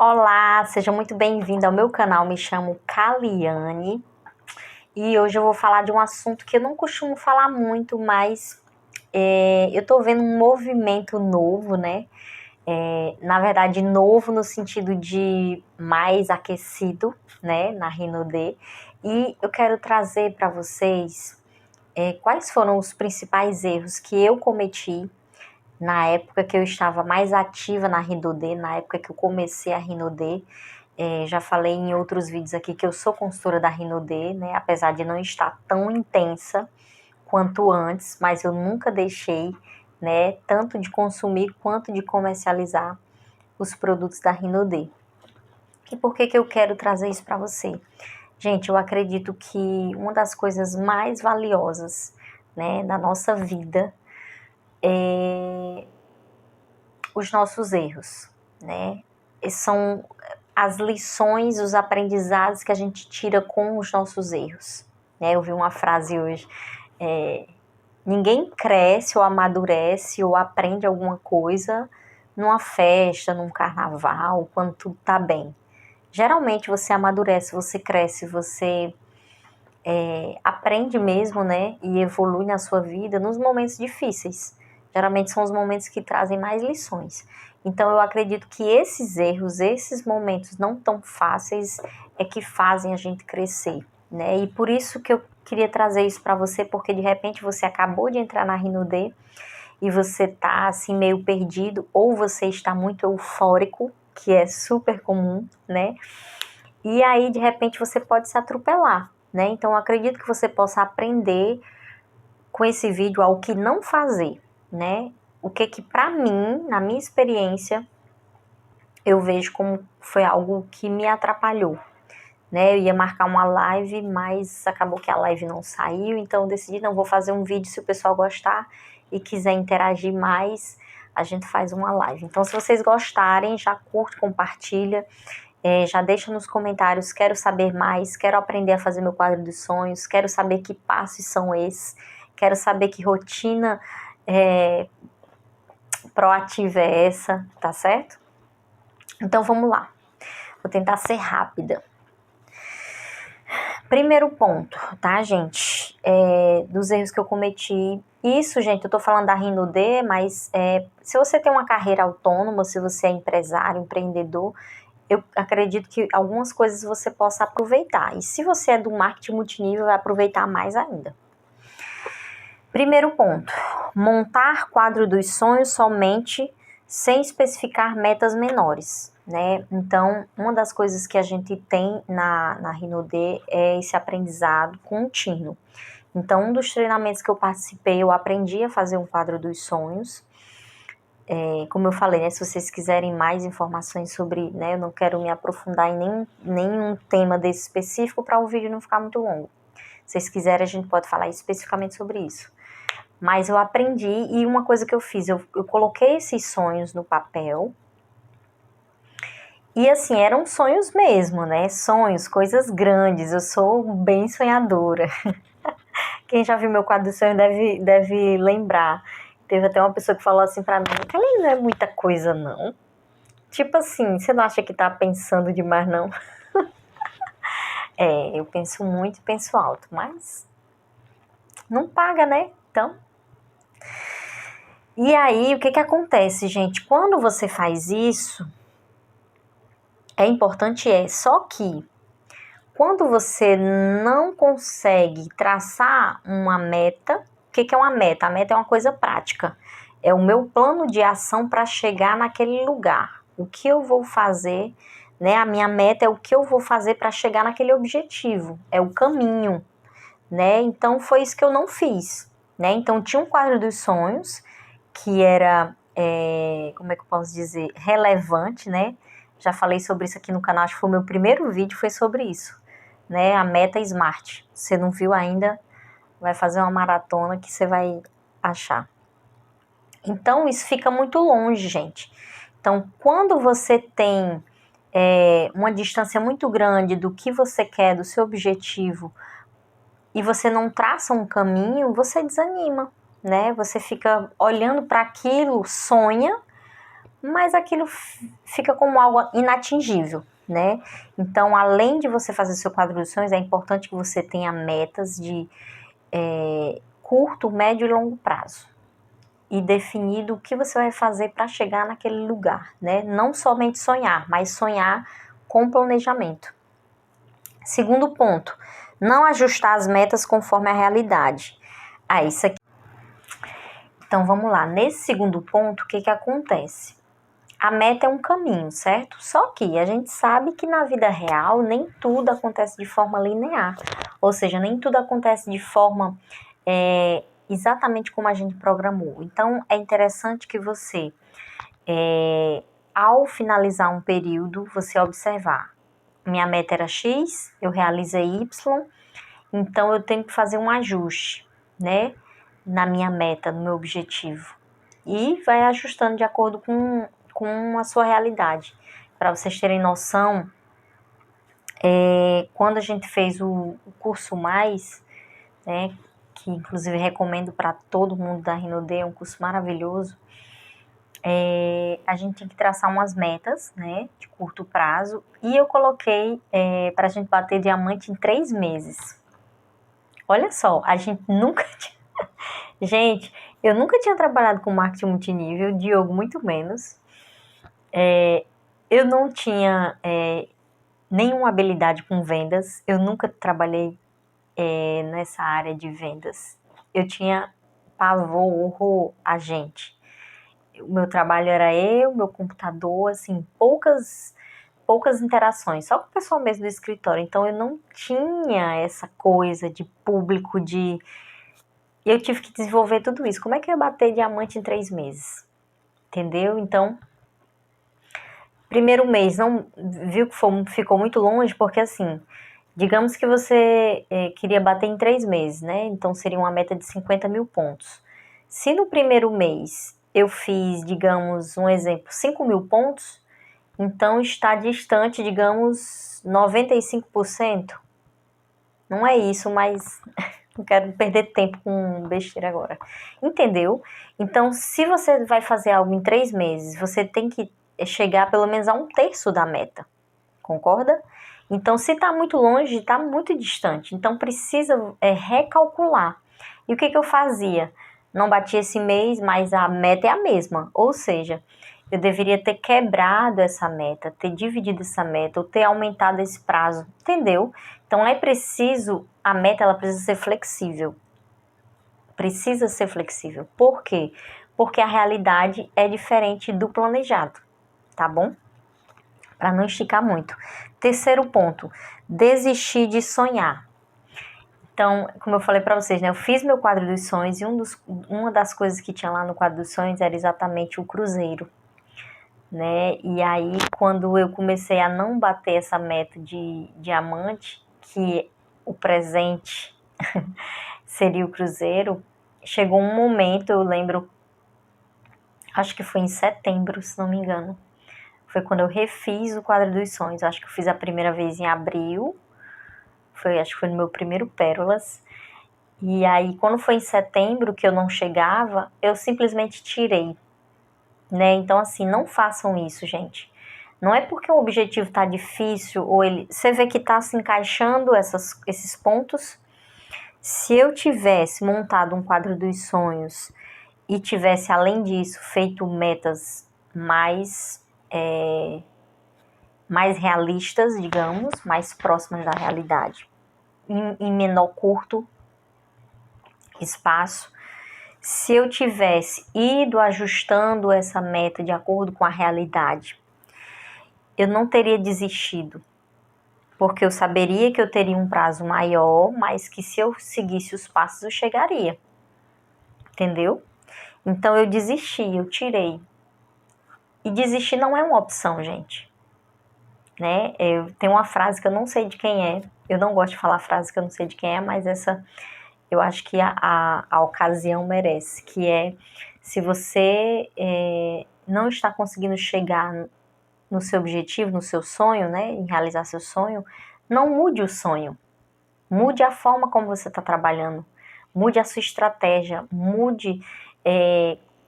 Olá, seja muito bem-vindo ao meu canal. Me chamo Kaliane e hoje eu vou falar de um assunto que eu não costumo falar muito, mas eu tô vendo um movimento novo, né? Na verdade, novo no sentido de mais aquecido, né, na Rinode. E eu quero trazer para vocês quais foram os principais erros que eu cometi na época que eu estava mais ativa na Rinode, na época que eu comecei a Rinode. Já falei em outros vídeos aqui que eu sou consultora da Rinode, né? Apesar de não estar tão intensa quanto antes, mas eu nunca deixei, né, tanto de consumir quanto de comercializar os produtos da Rinode. E por que que eu quero trazer isso para você? Gente, eu acredito que uma das coisas mais valiosas, né, da nossa vida é os nossos erros, né? São as lições, os aprendizados que a gente tira com os nossos erros, né? Eu vi uma frase hoje, ninguém cresce ou amadurece ou aprende alguma coisa numa festa, num carnaval, quando tudo tá bem. Geralmente você amadurece, você cresce, você aprende mesmo, né? E evolui na sua vida nos momentos difíceis. Geralmente são os momentos que trazem mais lições. Então eu acredito que esses erros, esses momentos não tão fáceis é que fazem a gente crescer, né? E por isso que eu queria trazer isso para você, porque de repente você acabou de entrar na Rinode e você tá assim meio perdido, ou você está muito eufórico, que é super comum, né? E aí de repente você pode se atropelar, né? Então eu acredito que você possa aprender com esse vídeo ao que não fazer, né? O que para mim, na minha experiência, eu vejo como foi algo que me atrapalhou, né? Eu ia marcar uma live, mas acabou que a live não saiu, então eu decidi, não, vou fazer um vídeo, se o pessoal gostar e quiser interagir mais, a gente faz uma live. Então se vocês gostarem, já curte, compartilha, já deixa nos comentários, quero saber mais, quero aprender a fazer meu quadro dos sonhos, quero saber que passos são esses, quero saber que rotina proativa é essa, tá certo? Então vamos lá, vou tentar ser rápida. Primeiro ponto, tá, gente? Dos erros que eu cometi. Isso, gente, eu tô falando da Rinode, mas se você tem uma carreira autônoma, se você é empresário, empreendedor, eu acredito que algumas coisas você possa aproveitar. E se você é do marketing multinível, vai aproveitar mais ainda. Primeiro ponto, montar quadro dos sonhos somente sem especificar metas menores, né? Então, uma das coisas que a gente tem na Rinode é esse aprendizado contínuo. Então, um dos treinamentos que eu participei, eu aprendi a fazer um quadro dos sonhos. Como eu falei, né, se vocês quiserem mais informações sobre, né, eu não quero me aprofundar em nenhum tema desse específico para o vídeo não ficar muito longo. Se vocês quiserem, a gente pode falar especificamente sobre isso. Mas eu aprendi, e uma coisa que eu fiz, eu coloquei esses sonhos no papel, e assim, eram sonhos mesmo, né, sonhos, coisas grandes, eu sou bem sonhadora. Quem já viu meu quadro de sonho deve lembrar. Teve até uma pessoa que falou assim pra mim, Kelly, não é muita coisa não. Tipo assim, você não acha que tá pensando demais não? Eu penso muito e penso alto, mas não paga, né? Então... E aí, o que acontece, gente? Quando você faz isso, só que quando você não consegue traçar uma meta, o que é uma meta? A meta é uma coisa prática. É o meu plano de ação para chegar naquele lugar. O que eu vou fazer, né? A minha meta é o que eu vou fazer para chegar naquele objetivo. É o caminho, né? Então, foi isso que eu não fiz, né? Então, tinha um quadro dos sonhos que era, como é que eu posso dizer, relevante, né? Já falei sobre isso aqui no canal, acho que foi o meu primeiro vídeo, foi sobre isso, né? A meta SMART. Se não viu ainda, vai fazer uma maratona que você vai achar. Então, isso fica muito longe, gente. Então, quando você tem uma distância muito grande do que você quer, do seu objetivo, e você não traça um caminho, você desanima, né? Você fica olhando para aquilo, sonha, mas aquilo fica como algo inatingível, né? Então, além de você fazer seu quadro dos sonhos, é importante que você tenha metas de curto, médio e longo prazo. E definido o que você vai fazer para chegar naquele lugar, né? Não somente sonhar, mas sonhar com planejamento. Segundo ponto, não ajustar as metas conforme a realidade. Isso aqui. Então, vamos lá. Nesse segundo ponto, o que acontece? A meta é um caminho, certo? Só que a gente sabe que na vida real nem tudo acontece de forma linear. Ou seja, nem tudo acontece de forma exatamente como a gente programou. Então, é interessante que você, ao finalizar um período, você observar. Minha meta era X, eu realizei Y, então eu tenho que fazer um ajuste, né? Na minha meta, no meu objetivo. E vai ajustando de acordo com a sua realidade. Para vocês terem noção, quando a gente fez o curso Mais, né, que inclusive recomendo para todo mundo da Rinode, é um curso maravilhoso, a gente tinha que traçar umas metas, né, de curto prazo, e eu coloquei para a gente bater diamante em 3 meses. Olha só, a gente nunca tinha... Gente, eu nunca tinha trabalhado com marketing multinível, Diogo muito menos. Eu não tinha nenhuma habilidade com vendas, eu nunca trabalhei nessa área de vendas. Eu tinha pavor a gente. O meu trabalho era meu computador, assim, poucas interações, só com o pessoal mesmo do escritório. Então eu não tinha essa coisa de público, e eu tive que desenvolver tudo isso. Como é que eu ia bater diamante em 3 meses? Entendeu? Então, primeiro mês, não viu que ficou muito longe, porque assim, digamos que você queria bater em 3 meses, né? Então seria uma meta de 50 mil pontos. Se no primeiro mês eu fiz, digamos, um exemplo, 5 mil pontos, então está distante, digamos, 95%. Não é isso, mas não quero perder tempo com besteira agora. Entendeu? Então, se você vai fazer algo em 3 meses, você tem que chegar pelo menos a 1/3 da meta. Concorda? Então, se está muito longe, está muito distante. Então, precisa recalcular. E o que eu fazia? Não bati esse mês, mas a meta é a mesma. Ou seja, eu deveria ter quebrado essa meta, ter dividido essa meta, ou ter aumentado esse prazo. Entendeu? Então, é preciso, a meta ela precisa ser flexível. Precisa ser flexível. Por quê? Porque a realidade é diferente do planejado. Tá bom? Para não esticar muito. Terceiro ponto, desistir de sonhar. Então, como eu falei para vocês, né, eu fiz meu quadro dos sonhos e uma das coisas que tinha lá no quadro dos sonhos era exatamente o cruzeiro, né? E aí, quando eu comecei a não bater essa meta de diamante, que o presente seria o cruzeiro, chegou um momento, eu lembro, acho que foi em setembro, se não me engano, foi quando eu refiz o quadro dos sonhos. Acho que eu fiz a primeira vez em abril. Acho que foi no meu primeiro Pérolas. E aí, quando foi em setembro que eu não chegava, eu simplesmente tirei. Né? Então, assim, não façam isso, gente. Não é porque o objetivo tá difícil, ou você vê que tá se encaixando esses pontos. Se eu tivesse montado um quadro dos sonhos e tivesse, além disso, feito metas mais realistas, digamos, mais próximas da realidade, em menor curto espaço, se eu tivesse ido ajustando essa meta de acordo com a realidade, eu não teria desistido, porque eu saberia que eu teria um prazo maior, mas que se eu seguisse os passos eu chegaria, entendeu? Então eu desisti, eu tirei. E desistir não é uma opção, gente. Né? Tem uma frase que eu não sei de quem é, eu não gosto de falar frase que eu não sei de quem é, mas essa eu acho que a ocasião merece, que é: se você não está conseguindo chegar no seu objetivo, no seu sonho, né, em realizar seu sonho, não mude o sonho, mude a forma como você está trabalhando, mude a sua estratégia, mude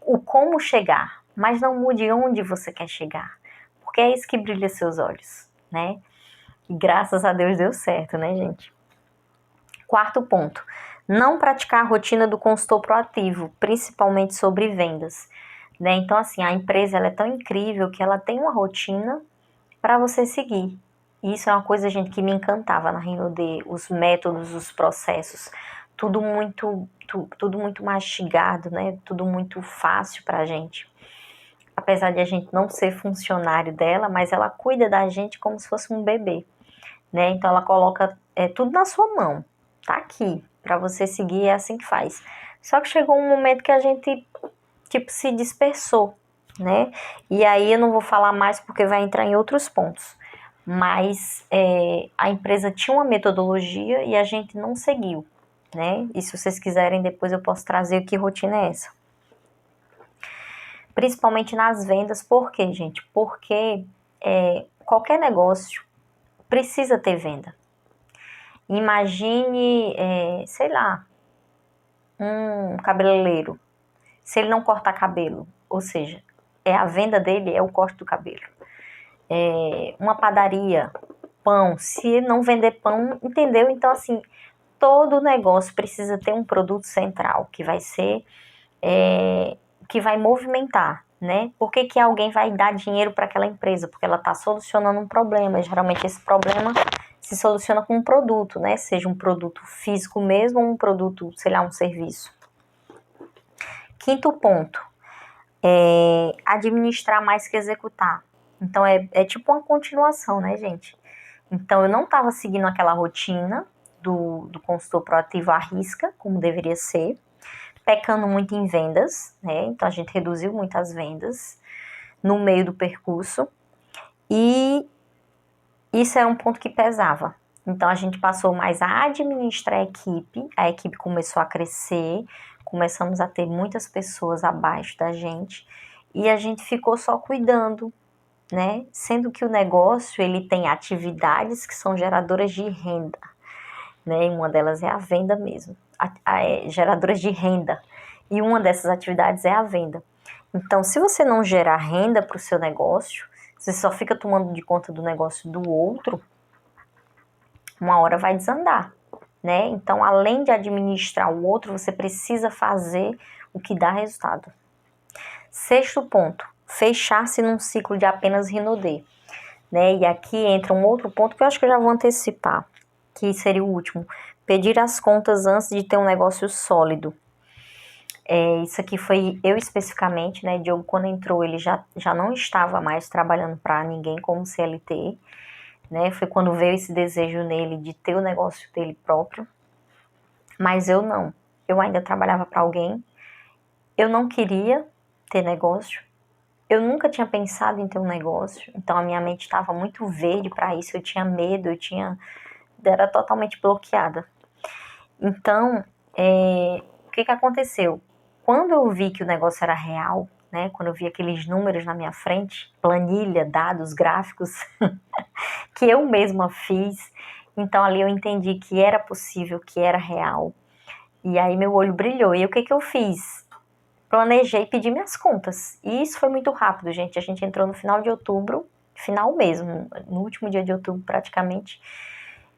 o como chegar. mas não mude onde você quer chegar, porque é isso que brilha seus olhos, né? E graças a Deus deu certo, né, gente? Quarto ponto, não praticar a rotina do consultor proativo, principalmente sobre vendas, né? Então, assim, a empresa ela é tão incrível que ela tem uma rotina para você seguir. E isso é uma coisa, gente, que me encantava na Rinode, os métodos, os processos, tudo muito mastigado, né? Tudo muito fácil pra gente. Apesar de a gente não ser funcionário dela, mas ela cuida da gente como se fosse um bebê, né? Então ela coloca tudo na sua mão. Tá aqui, pra você seguir, é assim que faz. Só que chegou um momento que a gente, tipo, se dispersou, né? E aí eu não vou falar mais porque vai entrar em outros pontos. Mas a empresa tinha uma metodologia e a gente não seguiu, né? E se vocês quiserem, depois eu posso trazer que rotina é essa. Principalmente nas vendas, por quê, gente? Porque qualquer negócio precisa ter venda. Imagine, sei lá, um cabeleireiro. Se ele não cortar cabelo, ou seja, a venda dele é o corte do cabelo. Uma padaria, pão, se não vender pão, entendeu? Então, assim, todo negócio precisa ter um produto central que vai ser, que vai movimentar, né? Por que que alguém vai dar dinheiro para aquela empresa? Porque ela está solucionando um problema. Geralmente esse problema se soluciona com um produto, né? Seja um produto físico mesmo ou um produto, sei lá, um serviço. Quinto ponto, administrar mais que executar. Então é tipo uma continuação, né, gente? Então eu não estava seguindo aquela rotina do consultor proativo à risca, como deveria ser, pecando muito em vendas, né? Então a gente reduziu muito as vendas no meio do percurso e isso era um ponto que pesava. Então a gente passou mais a administrar a equipe começou a crescer, começamos a ter muitas pessoas abaixo da gente e a gente ficou só cuidando, né? Sendo que o negócio ele tem atividades que são geradoras de renda, né? E uma delas é a venda mesmo, geradoras de renda. E uma dessas atividades é a venda. Então, se você não gerar renda para o seu negócio, você só fica tomando de conta do negócio do outro, uma hora vai desandar, né? Então, além de administrar o outro, você precisa fazer o que dá resultado. Sexto ponto, fechar-se num ciclo de apenas Rinode, né? E aqui entra um outro ponto que eu acho que eu já vou antecipar, que seria o último, pedir as contas antes de ter um negócio sólido. Isso aqui foi eu especificamente, né? Diogo, quando entrou, ele já não estava mais trabalhando para ninguém como CLT, né? Foi quando veio esse desejo nele de ter o negócio dele próprio, mas eu não. Eu ainda trabalhava para alguém, eu não queria ter negócio, eu nunca tinha pensado em ter um negócio, então a minha mente estava muito verde para isso, eu tinha medo, era totalmente bloqueada. Então, o que aconteceu? Quando eu vi que o negócio era real, né, quando eu vi aqueles números na minha frente, planilha, dados, gráficos, que eu mesma fiz, então ali eu entendi que era possível, que era real. E aí meu olho brilhou. E o que eu fiz? Planejei pedir minhas contas. E isso foi muito rápido, gente. A gente entrou no final de outubro, final mesmo, no último dia de outubro praticamente.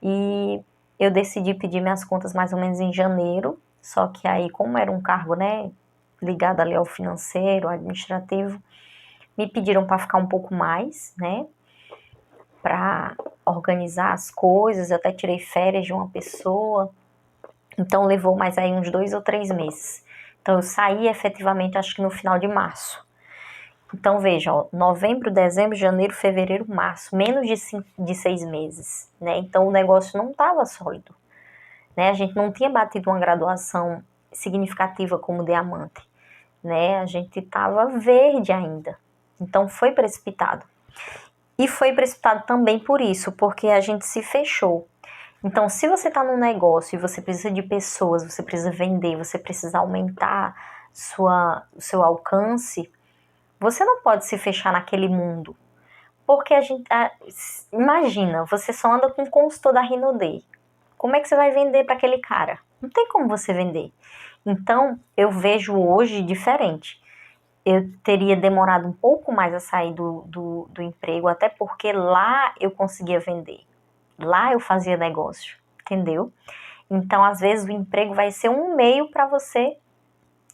E eu decidi pedir minhas contas mais ou menos em janeiro. Só que aí, como era um cargo, né, ligado ali ao financeiro, ao administrativo, me pediram para ficar um pouco mais, né, para organizar as coisas. Eu até tirei férias de uma pessoa. Então levou mais aí uns 2 ou 3 meses. Então eu saí efetivamente acho que no final de março. Então veja, ó, novembro, dezembro, janeiro, fevereiro, março, menos de 6 meses, né? Então o negócio não estava sólido, né? A gente não tinha batido uma graduação significativa como diamante, né? A gente estava verde ainda. Então foi precipitado. E foi precipitado também por isso, porque a gente se fechou. Então, se você está num negócio e você precisa de pessoas, você precisa vender, você precisa aumentar o seu alcance, você não pode se fechar naquele mundo. Porque imagina, você só anda com o consultor da Rinode. Como é que você vai vender para aquele cara? Não tem como você vender. Então, eu vejo hoje diferente. eu teria demorado um pouco mais a sair do emprego, até porque lá eu conseguia vender, lá eu fazia negócio, entendeu? Então, às vezes, o emprego vai ser um meio para você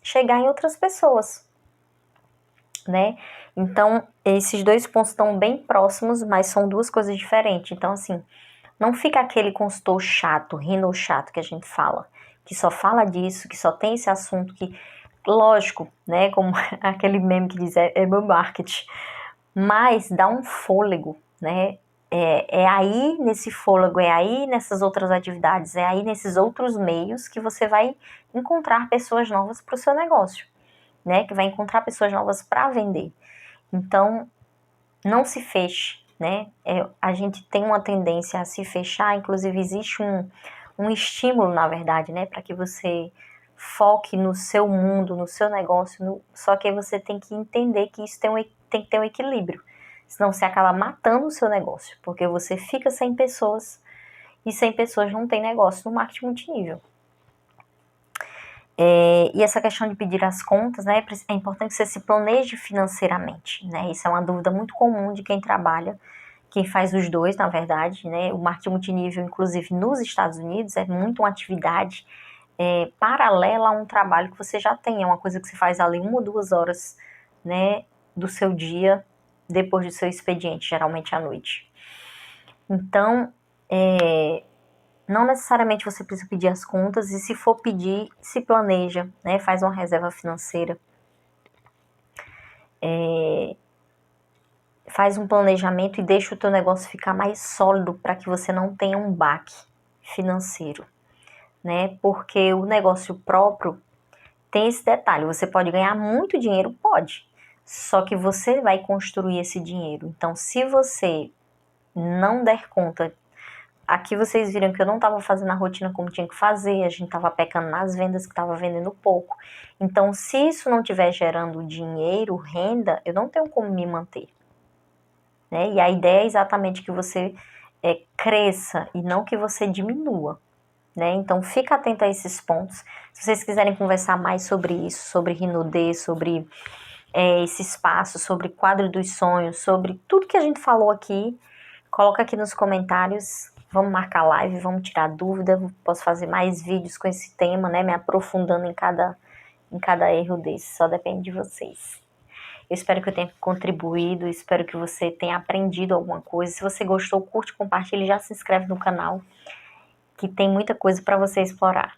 chegar em outras pessoas, né? Então, esses dois pontos estão bem próximos, mas são duas coisas diferentes. Então, assim, não fica aquele consultor chato, rino chato que a gente fala, que só fala disso, que só tem esse assunto que, lógico, né, como aquele meme que diz, é meu marketing, mas dá um fôlego, né? É aí nesse fôlego, é aí nessas outras atividades, é aí nesses outros meios que você vai encontrar pessoas novas para o seu negócio, né? Que vai encontrar pessoas novas para vender. Então, não se feche, né? A gente tem uma tendência a se fechar, inclusive existe um estímulo, na verdade, né? Para que você foque no seu mundo, no seu negócio, só que aí você tem que entender que isso tem que ter um equilíbrio. Senão você acaba matando o seu negócio, porque você fica sem pessoas, e sem pessoas não tem negócio no marketing multinível. E essa questão de pedir as contas, né, é importante que você se planeje financeiramente, né? Isso é uma dúvida muito comum de quem trabalha, quem faz os dois, na verdade, né? O marketing multinível, inclusive nos Estados Unidos, é muito uma atividade paralela a um trabalho que você já tem, é uma coisa que você faz ali 1 ou 2 horas, né, do seu dia, depois do seu expediente, geralmente à noite. Então, não necessariamente você precisa pedir as contas, e se for pedir, se planeja, né? Faz uma reserva financeira. Faz um planejamento e deixa o teu negócio ficar mais sólido para que você não tenha um baque financeiro, né? Porque o negócio próprio tem esse detalhe, você pode ganhar muito dinheiro? Pode. Só que você vai construir esse dinheiro. Então, se você não der conta. Aqui vocês viram que eu não estava fazendo a rotina como tinha que fazer, a gente estava pecando nas vendas, que estava vendendo pouco. Então, se isso não estiver gerando dinheiro, renda, eu não tenho como me manter, né? E a ideia é exatamente que você cresça e não que você diminua, né? Então, fica atento a esses pontos. Se vocês quiserem conversar mais sobre isso, sobre Rinodê, sobre esse espaço, sobre quadro dos sonhos, sobre tudo que a gente falou aqui, coloca aqui nos comentários. Vamos marcar live, vamos tirar dúvida. Posso fazer mais vídeos com esse tema, né? Me aprofundando em cada erro desse. Só depende de vocês. Eu espero que eu tenha contribuído, espero que você tenha aprendido alguma coisa. Se você gostou, curte, compartilhe, já se inscreve no canal, que tem muita coisa para você explorar.